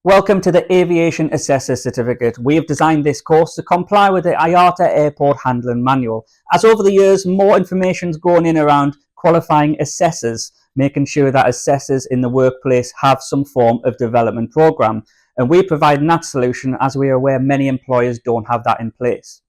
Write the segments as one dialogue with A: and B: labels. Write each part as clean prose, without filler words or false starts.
A: Welcome to the Aviation Assessor Certificate. We have designed this course to comply with the IATA Airport Handling Manual. As over the years, more information is going in around qualifying assessors, making sure that assessors in the workplace have some form of development program. And we provide that solution as we are aware many employers don't have that in place.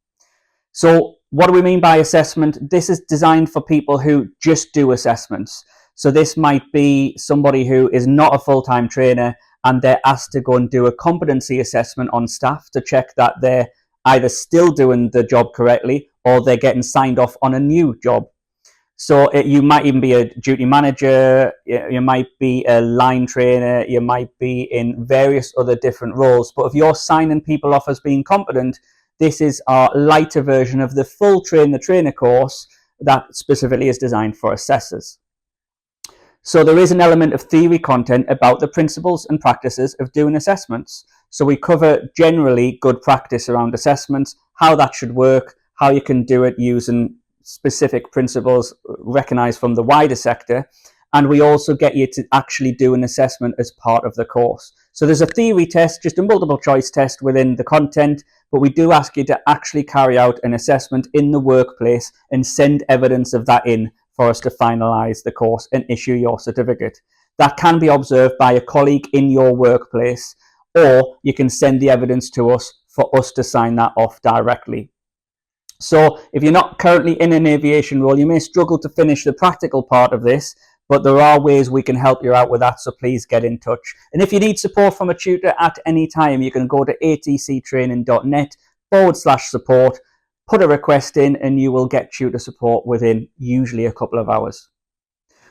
A: So what do we mean by assessment? This is designed for people who just do assessments. So this might be somebody who is not a full-time trainer and they're asked to go and do a competency assessment on staff to check that they're either still doing the job correctly or they're getting signed off on a new job. So you might even be a duty manager, you might be a line trainer, you might be in various other different roles. But if you're signing people off as being competent, this is our lighter version of the full Train the Trainer course that specifically is designed for assessors. So there is an element of theory content about the principles and practices of doing assessments. So we cover generally good practice around assessments, how that should work, how you can do it using specific principles recognized from the wider sector. And we also get you to actually do an assessment as part of the course. So there's a theory test, just a multiple choice test within the content, but we do ask you to actually carry out an assessment in the workplace and send evidence of that in for us to finalize the course and issue your certificate. That can be observed by a colleague in your workplace, or you can send the evidence to us for us to sign that off directly. So if you're not currently in an aviation role, you may struggle to finish the practical part of this, but there are ways we can help you out with that, so please get in touch. And if you need support from a tutor at any time, you can go to atctraining.net/support, put a request in, and you will get tutor support within usually a couple of hours.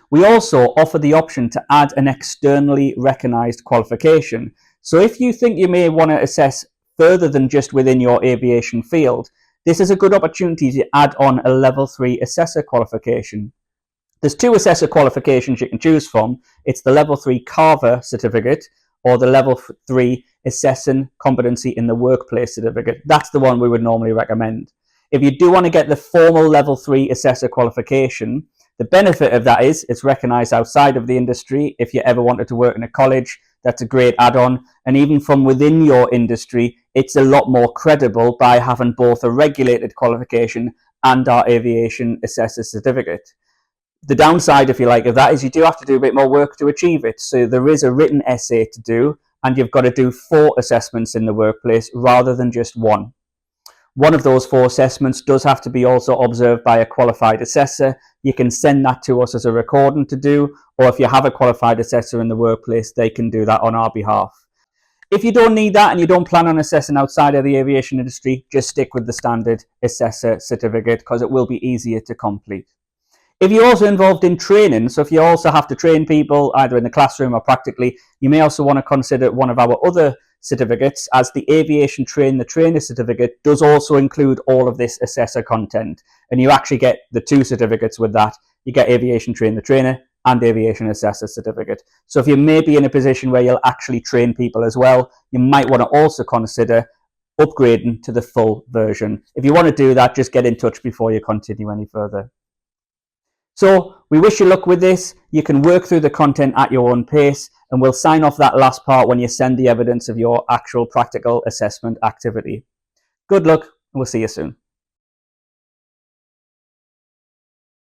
A: We also offer the option to add an externally recognized qualification. So if you think you may want to assess further than just within your aviation field, this is a good opportunity to add on a level 3 assessor qualification. There's 2 assessor qualifications you can choose from. It's the level 3 Carver certificate or the level 3 Assessing Competency in the Workplace certificate. That's the one we would normally recommend. If you do want to get the formal level 3 assessor qualification, the benefit of that is it's recognized outside of the industry. If you ever wanted to work in a college, that's a great add-on. And even from within your industry, it's a lot more credible by having both a regulated qualification and our aviation assessor certificate. The downside, if you like, of that is you do have to do a bit more work to achieve it. So there is a written essay to do, and you've got to do 4 assessments in the workplace rather than just 1. One of those 4 assessments does have to be also observed by a qualified assessor. You can send that to us as a recording to do, or if you have a qualified assessor in the workplace, they can do that on our behalf. If you don't need that and you don't plan on assessing outside of the aviation industry, just stick with the standard assessor certificate because it will be easier to complete. If you're also involved in training, so if you also have to train people either in the classroom or practically, you may also want to consider one of our other certificates, as the Aviation Train the Trainer certificate does also include all of this assessor content. And you actually get the 2 certificates with that. You get Aviation Train the Trainer and Aviation Assessor certificate. So if you may be in a position where you'll actually train people as well, you might want to also consider upgrading to the full version. If you want to do that, just get in touch before you continue any further. So we wish you luck with this. You can work through the content at your own pace, and we'll sign off that last part when you send the evidence of your actual practical assessment activity. Good luck, and we'll see you soon.